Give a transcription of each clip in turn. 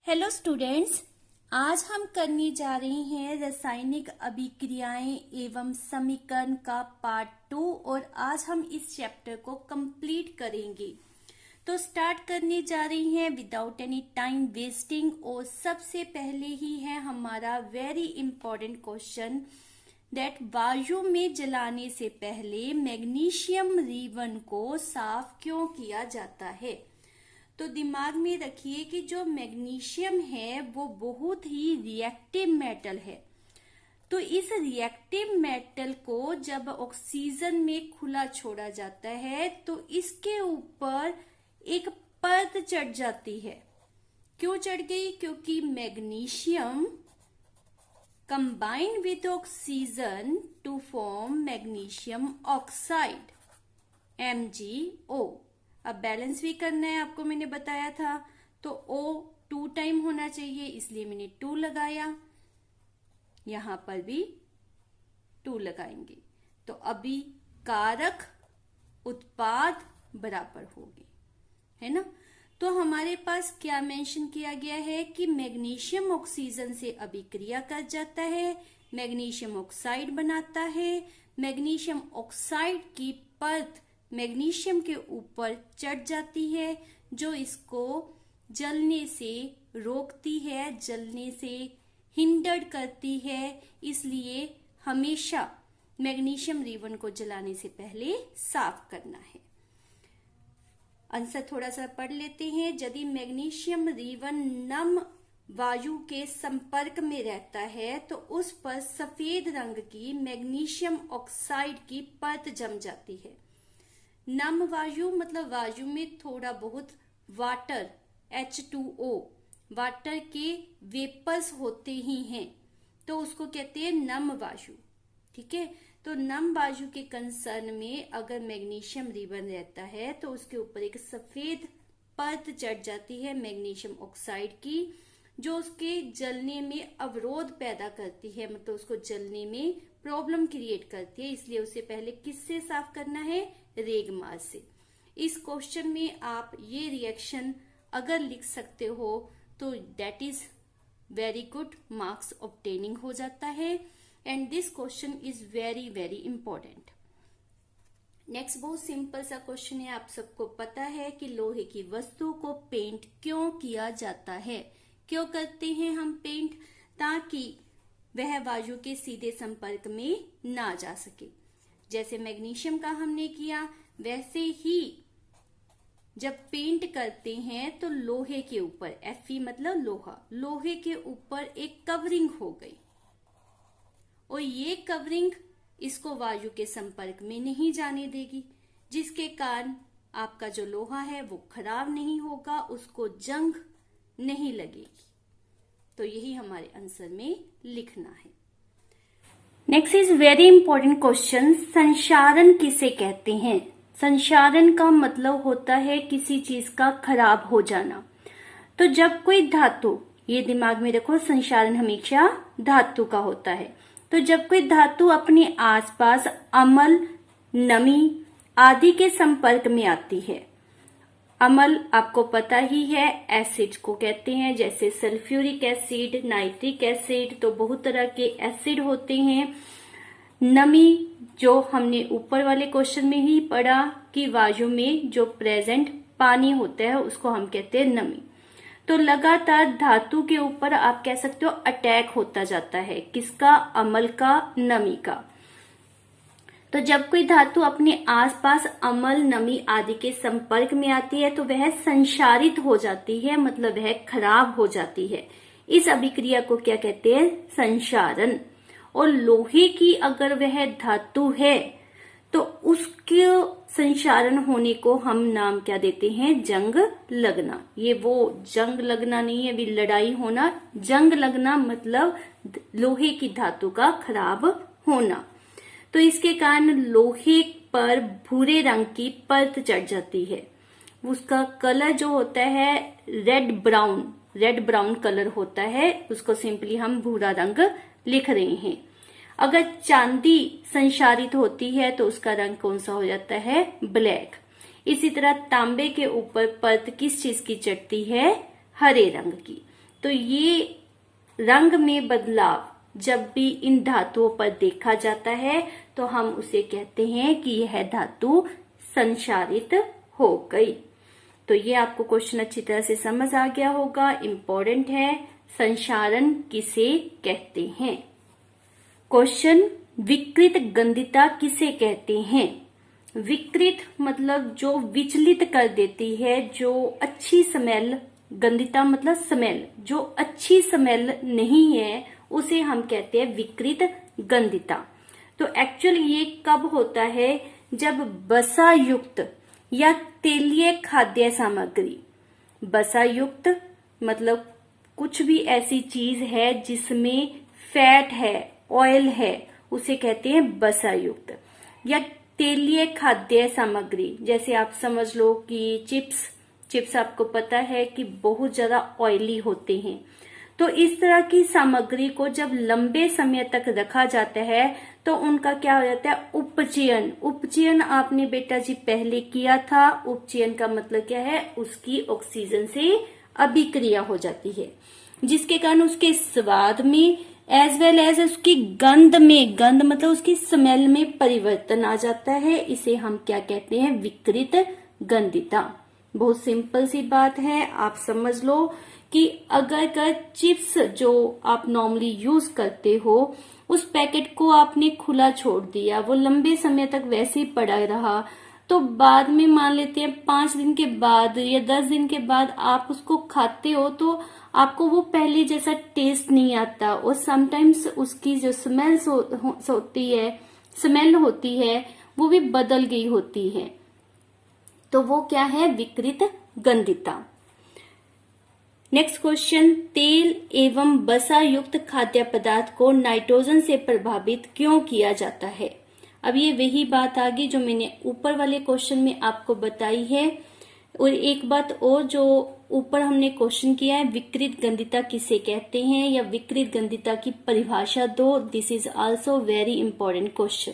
Hello students, आज हम करने जा रहे हैं रासायनिक अभिक्रियाएं एवं समीकरण का पार्ट 2 और आज हम इस चैप्टर को कंप्लीट करेंगे। तो स्टार्ट करने जा रहे हैं विदाउट एनी टाइम वेस्टिंग और सबसे पहले ही है हमारा वेरी इंपॉर्टेंट क्वेश्चन दैट वायु में जलाने से पहले मैग्नीशियम रिबन को साफ क्यों किया जाता है। तो दिमाग में रखिए कि जो मैग्नीशियम है वो बहुत ही रिएक्टिव मेटल है। तो इस रिएक्टिव मेटल को जब ऑक्सीजन में खुला छोड़ा जाता है तो इसके ऊपर एक परत चढ़ जाती है। क्यों चढ़ गई? क्योंकि magnesium combine with oxygen to form magnesium oxide MgO। अब बैलेंस भी करना है, आपको मैंने बताया था। तो O 2 टाइम होना चाहिए, इसलिए मैंने 2 लगाया। यहां पर भी 2 लगाएंगे तो अभी कारक उत्पाद बराबर होगी, है ना। तो हमारे पास क्या मेंशन किया गया है कि मैग्नीशियम ऑक्सीजन से अभिक्रिया कर जाता है, मैग्नीशियम ऑक्साइड बनाता है। मैग्नीशियम ऑक्साइड की परत मैग्नीशियम के ऊपर चढ़ जाती है जो इसको जलने से रोकती है, जलने से हिंडर्ड करती है। इसलिए हमेशा मैग्नीशियम रिबन को जलाने से पहले साफ करना है। आंसर थोड़ा सा पढ़ लेते हैं। यदि मैग्नीशियम रिबन नम वायु के संपर्क में रहता है तो उस पर सफेद रंग की मैग्नीशियम ऑक्साइड की परत जम जाती है। नम वायु मतलब वायु में थोड़ा बहुत वाटर H2O वाटर के वेपर्स होते ही हैं, तो उसको कहते हैं नम वायु। ठीक है, तो नम वायु के कंसर्न में अगर मैग्नीशियम रिबन रहता है तो उसके ऊपर एक सफेद परत चढ़ जाती है मैग्नीशियम ऑक्साइड की, जो उसके जलने में अवरोध पैदा करती है, मतलब उसको जलने में प्रॉब्लम क्रिएट करती है। इसलिए उसे पहले किससे साफ करना है? रेगमार से। इस क्वेश्चन में आप ये रिएक्शन अगर लिख सकते हो तो that is very good, marks obtaining हो जाता है। And this question is very very important. Next बहुत सिंपल सा क्वेश्चन है। आप सबको पता है कि लोहे की वस्तु को पेंट क्यों किया जाता है। क्यों करते हैं हम पेंट? ताकि वह वायु के सीधे संपर्क में ना जा सके। जैसे मैग्नीशियम का हमने किया, वैसे ही जब पेंट करते हैं तो लोहे के ऊपर, Fe मतलब लोहा, लोहे के ऊपर एक कवरिंग हो गई और ये कवरिंग इसको वायु के संपर्क में नहीं जाने देगी, जिसके कारण आपका जो लोहा है वो खराब नहीं होगा, उसको जंग नहीं लगेगी। तो यही हमारे आंसर में लिखना है। Next is very important question, संक्षारण किसे कहते हैं? संक्षारण का मतलब होता है किसी चीज का खराब हो जाना। तो जब कोई धातु, ये दिमाग में रखो, संक्षारण हमेशा धातु का होता है। तो जब कोई धातु अपने आसपास अम्ल, नमी आदि के संपर्क में आती है, अम्ल आपको पता ही है एसिड को कहते हैं, जैसे सल्फ्यूरिक एसिड, नाइट्रिक एसिड, तो बहुत तरह के एसिड होते हैं। नमी जो हमने ऊपर वाले क्वेश्चन में ही पढ़ा कि वायु में जो प्रेजेंट पानी होता है उसको हम कहते हैं नमी। तो लगातार धातु के ऊपर आप कह सकते हो अटैक होता जाता है, किसका? अम्ल का, नमी का। तो जब कोई धातु अपने आसपास अम्ल, नमी आदि के संपर्क में आती है तो वह संक्षारित हो जाती है, मतलब वह खराब हो जाती है। इस अभिक्रिया को क्या कहते हैं? संक्षारण। और लोहे की अगर वह धातु है तो उसके संक्षारण होने को हम नाम क्या देते हैं? जंग लगना। ये वो जंग लगना नहीं है, अभी लड़ाई होना, जंग लगना मतलब लोहे की धातु का खराब होना। तो इसके कारण लोहे पर भूरे रंग की परत चढ़ जाती है। उसका कलर जो होता है रेड ब्राउन कलर होता है, उसको सिंपली हम भूरा रंग लिख रहे हैं। अगर चांदी संक्षारित होती है तो उसका रंग कौन सा हो जाता है? ब्लैक। इसी तरह तांबे के ऊपर परत किस चीज की चढ़ती है? हरे रंग की। तो ये रंग में बदलाव जब भी इन धातुओं पर देखा जाता है तो हम उसे कहते हैं कि यह धातु संक्षारित हो गई। तो ये आपको क्वेश्चन अच्छी तरह से समझ आ गया होगा, इम्पोर्टेंट है। संक्षारण किसे कहते हैं? क्वेश्चन, विकृत गंधिता किसे कहते हैं? विकृत मतलब जो विचलित कर देती है, जो अच्छी स्मेल, गंधिता मतलब स्मेल, जो अच्छी स्मेल नहीं है उसे हम कहते हैं विकृत गंधिता। तो एक्चुअली ये कब होता है? जब वसा युक्त या तेलीय खाद्य सामग्री, वसा युक्त मतलब कुछ भी ऐसी चीज है जिसमें फैट है, ऑयल है, उसे कहते हैं वसा युक्त। या तेलीय खाद्य सामग्री, जैसे आप समझ लो कि चिप्स आपको पता है कि बहुत ज्यादा ऑयली होते हैं। तो इस तरह की सामग्री को जब लंबे समय तक रखा जाता है तो उनका क्या हो जाता है? उपचयन। उपचयन आपने बेटा जी पहले किया था। उपचयन का मतलब क्या है? उसकी ऑक्सीजन से अभिक्रिया हो जाती है, जिसके कारण उसके स्वाद में एज वेल एज उसकी गंध में, गंध मतलब उसकी स्मेल में परिवर्तन आ जाता है। इसे हम क्या कहते हैं? विकृत गंधिता। बहुत सिंपल सी बात है, आप समझ लो कि अगर चिप्स जो आप नॉर्मली यूज करते हो उस पैकेट को आपने खुला छोड़ दिया, वो लंबे समय तक वैसे ही पड़ा रहा, तो बाद में मान लेते हैं 5 दिन के बाद या 10 दिन के बाद आप उसको खाते हो तो आपको वो पहले जैसा टेस्ट नहीं आता, और समटाइम्स उसकी जो स्मेल होती है वो भी बदल गई होती है। तो वो क्या है? विकृत गंधिता। नेक्स्ट क्वेश्चन, तेल एवं वसा युक्त खाद्य पदार्थ को नाइट्रोजन से प्रभावित क्यों किया जाता है? अब ये वही बात आ गई जो मैंने ऊपर वाले क्वेश्चन में आपको बताई है। और एक बात और, जो ऊपर हमने क्वेश्चन किया है, विकृत गंधिता किसे कहते हैं या विकृत गंधिता की परिभाषा दो। This is also very important question.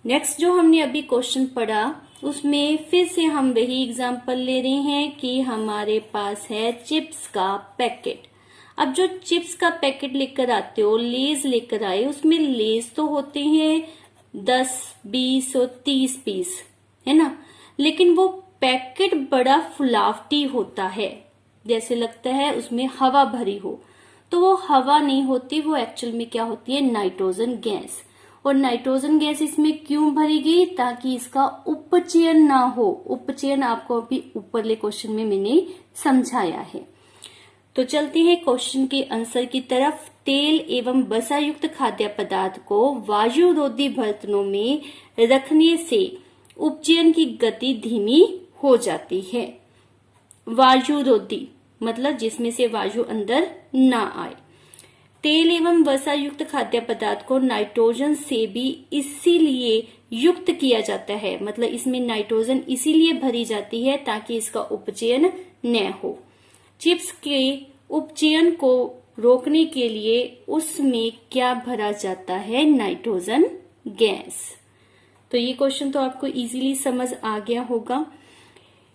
Next जो हमने अभी क्वेश्चन पढ़ा उसमें फिर से हम वही एग्जांपल ले रहे हैं कि हमारे पास है चिप्स का पैकेट। अब जो चिप्स का पैकेट लेकर आते हो, लेज लेकर आए, उसमें लेज तो होते हैं 10, 20 और 30 पीस, है ना, लेकिन वो पैकेट बड़ा फुलावटी होता है, जैसे लगता है उसमें हवा भरी हो। तो वो हवा नहीं होती, वो एक्चुअल में क्या होती है? Nitrogen gas. और नाइट्रोजन गैस इसमें क्यों भरी गई? ताकि इसका उपचयन ना हो। उपचयन आपको अभी ऊपरले क्वेश्चन में मैंने समझाया है। तो चलते हैं क्वेश्चन के आंसर की तरफ। तेल एवं वसा युक्त खाद्य पदार्थ को वायुरोधी बर्तनों में रखने से उपचयन की गति धीमी हो जाती है। वायुरोधी मतलब जिसमें से वायु अंदर ना आए। तेल एवं वसा युक्त खाद्य पदार्थ को नाइट्रोजन से भी इसीलिए युक्त किया जाता है, मतलब इसमें नाइट्रोजन इसीलिए भरी जाती है ताकि इसका उपचयन न हो। चिप्स के उपचयन को रोकने के लिए उसमें क्या भरा जाता है? Nitrogen gas. तो ये क्वेश्चन तो आपको इजीली समझ आ गया होगा।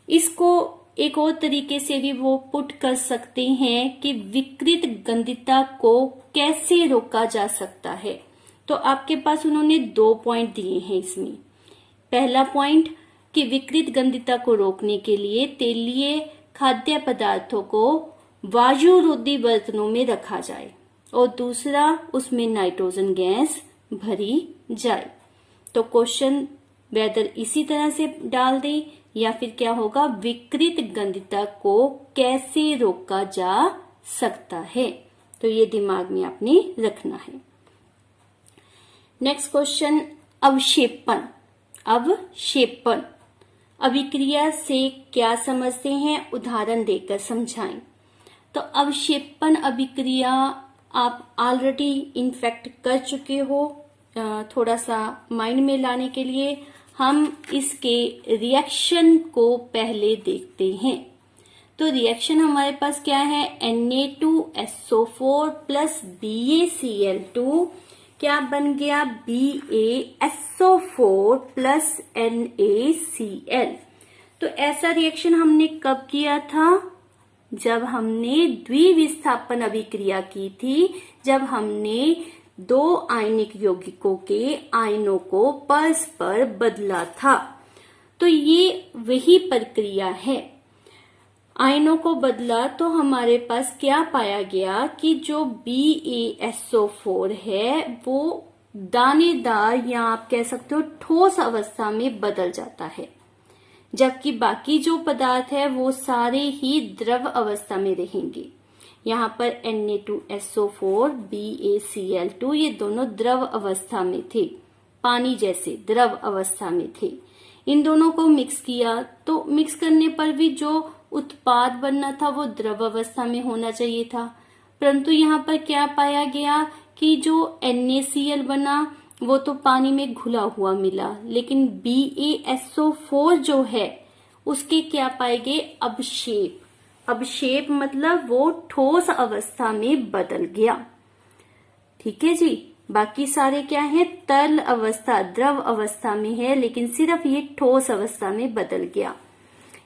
इसको एक और तरीके से भी वो पुट कर सकते हैं कि विकृत गंधिता को कैसे रोका जा सकता है। तो आपके पास उन्होंने 2 पॉइंट दिए हैं इसमें। पहला पॉइंट कि विकृत गंधिता को रोकने के लिए तेलीय खाद्य पदार्थों को वायुरोधी बर्तनों में रखा जाए, और दूसरा उसमें नाइट्रोजन गैस भरी जाए। तो क्वेश्चन वेदर इसी तरह से डाल दें या फिर क्या होगा? विकृत गंधिता को कैसे रोका जा सकता है। तो ये दिमाग में आपने रखना है। Next question, अवक्षेपण। अवक्षेपण अभिक्रिया से क्या समझते हैं? उदाहरण देकर समझाएं। तो अवक्षेपण अभिक्रिया आप ऑलरेडी इनफैक्ट कर चुके हो। थोड़ा सा माइंड में लाने के लिए हम इसके रिएक्शन को पहले देखते हैं। तो रिएक्शन हमारे पास क्या है? Na2SO4 प्लस BaCl2 क्या बन गया? BaSO4 plus NaCl। तो ऐसा रिएक्शन हमने कब किया था? जब हमने द्विविस्थापन अभिक्रिया की थी, जब हमने दो आयनिक यौगिकों के आयनों को परस्पर बदला था। तो ये वही प्रक्रिया है। आयनों को बदला तो हमारे पास क्या पाया गया कि जो BaSO4 है वो दानेदार या आप कह सकते हो ठोस अवस्था में बदल जाता है, जबकि बाकी जो पदार्थ है वो सारे ही द्रव अवस्था में रहेंगे। यहाँ पर Na2SO4, BaCl2 ये दोनों द्रव अवस्था में थे, पानी जैसे द्रव अवस्था में थे। इन दोनों को मिक्स किया तो मिक्स करने पर भी जो उत्पाद बनना था वो द्रव अवस्था में होना चाहिए था, परंतु यहाँ पर क्या पाया गया कि जो NaCl बना वो तो पानी में घुला हुआ मिला, लेकिन BaSO4 जो है उसके क्या पाए गए अवशेप। अवशेप मतलब वो ठोस अवस्था में बदल गया। ठीक है जी। बाकी सारे क्या है तरल अवस्था द्रव अवस्था में है, लेकिन सिर्फ ये ठोस अवस्था में बदल गया।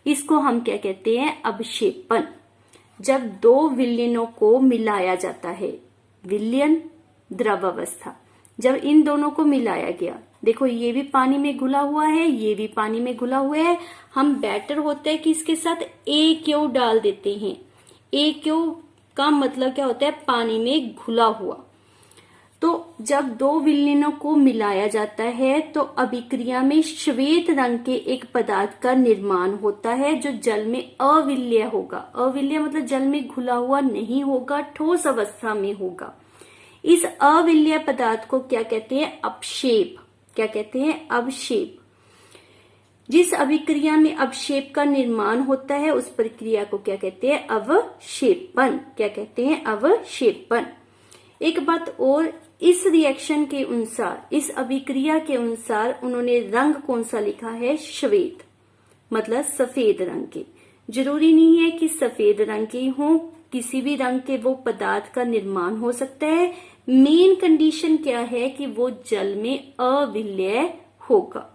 इसको हम क्या कहते हैं अवशेपन। जब दो विलयनों को मिलाया जाता है, विलयन द्रव अवस्था, जब इन दोनों को मिलाया गया, देखो ये भी पानी में घुला हुआ है, ये भी पानी में घुला हुआ है, हम बेटर होता है कि इसके साथ AQ डाल देते हैं। AQ का मतलब क्या होता है पानी में घुला हुआ। तो जब दो विलयनों को मिलाया जाता है तो अभिक्रिया में श्वेत रंग के एक पदार्थ का निर्माण होता है जो जल में अविलय होगा। अविलय मतलब जल में घुला हुआ नहीं होगा, ठोस अवस्था में होगा। इस अविलय पदार्थ को क्या कहते हैं अवशेप। क्या कहते हैं अवशेप। जिस अभिक्रिया में अवशेप का निर्माण होता है उस प्रक्रिया को क्या कहते हैं अवशेपन। क्या कहते हैं अवशेपन। एक बात और, इस रिएक्शन के अनुसार, इस अभिक्रिया के अनुसार उन्होंने रंग कौन सा लिखा है श्वेत, मतलब सफेद रंग के। जरूरी नहीं है कि सफेद रंग के हो, किसी भी रंग के वो पदार्थ का निर्माण हो सकता है। मेन कंडीशन क्या है कि वो जल में अविलय होगा।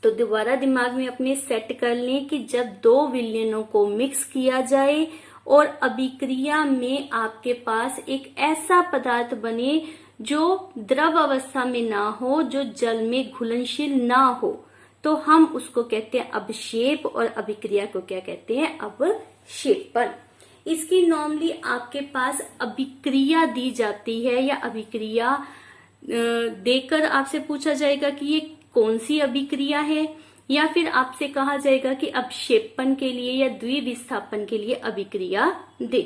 तो दोबारा दिमाग में अपने सेट कर लें कि जब दो विलयनों को मिक्स किया जाए और अभिक्रिया में आपके पास एक ऐसा पदार्थ बने जो द्रव अवस्था में ना हो, जो जल में घुलनशील ना हो, तो हम उसको कहते हैं अवशेप और अभिक्रिया को क्या कहते हैं अवशेपन। इसकी नॉर्मली आपके पास अभिक्रिया दी जाती है या अभिक्रिया देकर आपसे पूछा जाएगा कि ये कौन सी अभिक्रिया है, या फिर आपसे कहा जाएगा कि अवशेपन के लिए या द्विविस्थापन के लिए अभिक्रिया दे।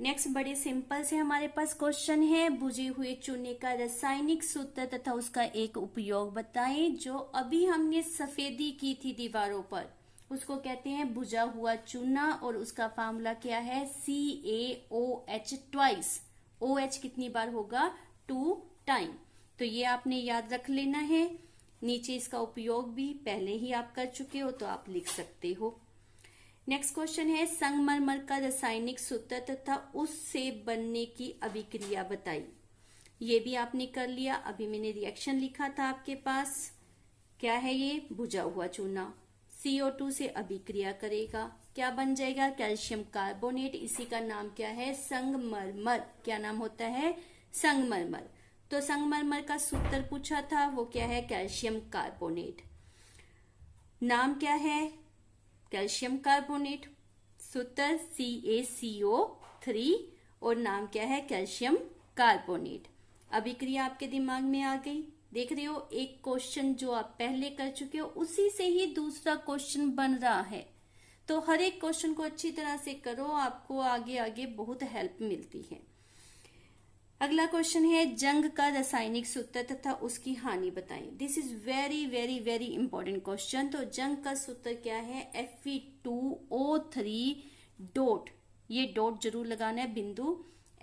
नेक्स्ट बड़े सिंपल से हमारे पास क्वेश्चन है, बुझे हुए चूने का रासायनिक सूत्र तथा उसका एक उपयोग बताएं। जो अभी हमने सफेदी की थी दीवारों पर उसको कहते हैं बुझा हुआ चूना और उसका फार्मूला क्या है CaOH ट्वाइस। OH कितनी बार होगा 2 टाइम। तो ये आपने याद रख लेना है। नीचे इसका उपयोग भी पहले ही आप कर चुके हो तो आप लिख सकते हो। नेक्स्ट क्वेश्चन है संगमरमर का रासायनिक सूत्र तथा उससे बनने की अभिक्रिया बताई। ये भी आपने कर लिया। अभी मैंने रिएक्शन लिखा था आपके पास, क्या है ये बुझा हुआ चूना CO2 से अभिक्रिया करेगा, क्या बन जाएगा कैल्शियम कार्बोनेट। इसी का नाम क्या है संगमरमर। क्या नाम होता है संगमरमर। तो संगमरमर का सूत्र पूछा था वो क्या है कैल्शियम कार्बोनेट। नाम क्या है कैल्शियम कार्बोनेट, सूत्र CaCO3 और नाम क्या है कैल्शियम कार्बोनेट। अभिक्रिया आपके दिमाग में आ गई। देख रहे हो एक क्वेश्चन जो आप पहले कर चुके हो उसी से ही दूसरा क्वेश्चन बन रहा है। तो हर एक क्वेश्चन को अच्छी तरह से करो, आपको आगे आगे बहुत हेल्प मिलती है। अगला क्वेश्चन है जंग का रासायनिक सूत्र तथा उसकी हानि बताएं। This is very very very important question. तो जंग का सूत्र क्या है Fe2O3 डॉट, ये डॉट जरूर लगाना है, बिंदु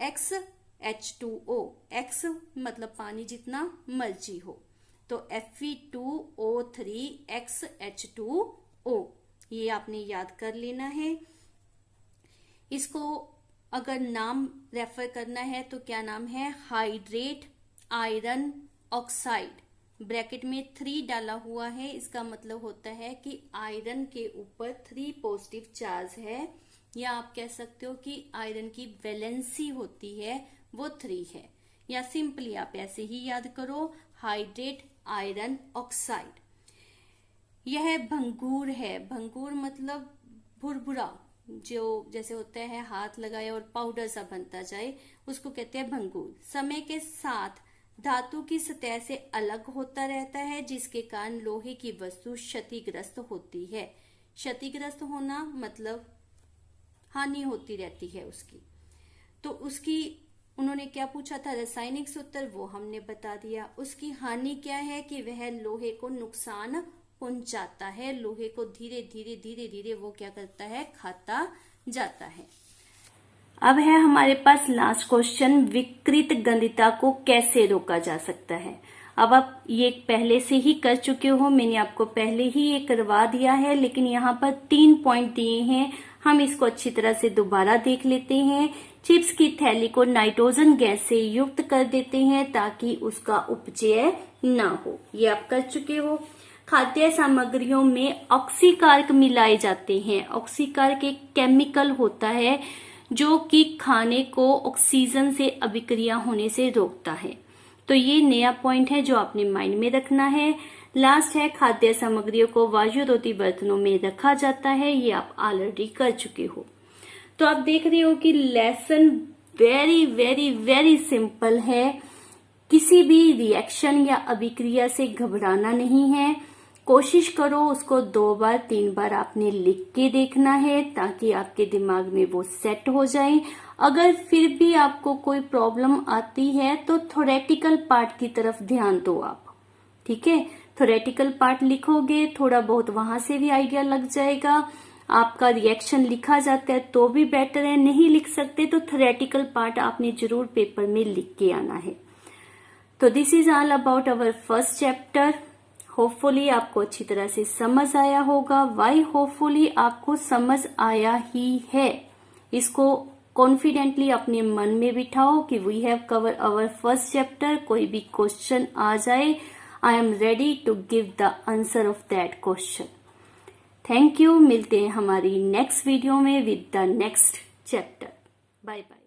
XH2O, X मतलब पानी जितना मर्जी हो, तो Fe2O3 XH2O ये आपने याद कर लेना है। इसको अगर नाम रेफर करना है तो क्या नाम है हाइड्रेट आयरन ऑक्साइड। ब्रैकेट में 3 डाला हुआ है, इसका मतलब होता है कि आयरन के ऊपर 3 पॉजिटिव चार्ज है, या आप कह सकते हो कि आयरन की वैलेंसी होती है वो 3 है, या सिंपली आप ऐसे ही याद करो, हाइड्रेट आयरन ऑक्साइड। यह भंगूर है, भंगूर मतलब भुरभुरा, जो जैसे होता है हाथ लगाए और पाउडर सा बनता जाए, उसको कहते हैं भंगूर। समय के साथ धातु की सतह से अलग होता रहता है, जिसके कारण लोहे की वस्तु क्षतिग्रस्त होती है। क्षतिग्रस्त होना मतलब हानि होती रहती है उसकी। तो उसकी उन्होंने क्या पूछा था, रासायनिक सूत्र, वो हमने बता दिया। उसकी हानि क्या है कि वह लोहे को नुकसान पहुंचाता है, लोहे को धीरे धीरे धीरे धीरे वो क्या करता है, खाता जाता है। अब है हमारे पास लास्ट क्वेश्चन, विकृत गंधिता को कैसे रोका जा सकता है। अब आप ये पहले से ही कर चुके हो, मैंने आपको पहले ही ये करवा दिया है, लेकिन यहाँ पर 3 पॉइंट दिए हैं, हम इसको अच्छी तरह से दोबारा देख लेते हैं। चिप्स की थैली को नाइट्रोजन गैस से युक्त कर देते हैं ताकि उसका उपचय ना हो, ये आप कर चुके हो। खाद्य सामग्रियों में ऑक्सीकारक मिलाए जाते हैं। ऑक्सीकारक एक केमिकल होता है जो कि खाने को ऑक्सीजन से अभिक्रिया होने से रोकता है। तो ये नया पॉइंट है जो आपने माइंड में रखना है। लास्ट है, खाद्य सामग्रियों को वायुरोधी बर्तनों में रखा जाता है, ये आप ऑलरेडी कर चुके हो। तो आप देख रहे हो कि lesson very very very simple है। किसी भी रिएक्शन या अभिक्रिया से घबराना नहीं है। कोशिश करो उसको 2 बार 3 बार आपने लिख के देखना है ताकि आपके दिमाग में वो सेट हो जाए। अगर फिर भी आपको कोई प्रॉब्लम आती है तो थ्योरेटिकल पार्ट की तरफ ध्यान दो आप, ठीक है। थ्योरेटिकल पार्ट लिखोगे, थोड़ा बहुत वहां से भी आइडिया लग जाएगा। आपका रिएक्शन लिखा जाता है तो भी बेटर है, नहीं लिख सकते तो थ्योरेटिकल पार्ट आपने जरूर पेपर में लिख के आना है। तो this is all about our first chapter. Hopefully आपको अच्छी तरह से समझ आया होगा। वाई होपफुली आपको समझ आया ही है, इसको कॉन्फिडेंटली अपने मन में बिठाओ कि we have cover our first chapter. कोई भी क्वेश्चन आ जाए, I am ready to give the answer of that question. Thank you. मिलते हैं हमारी नेक्स्ट वीडियो में with the next chapter. Bye bye.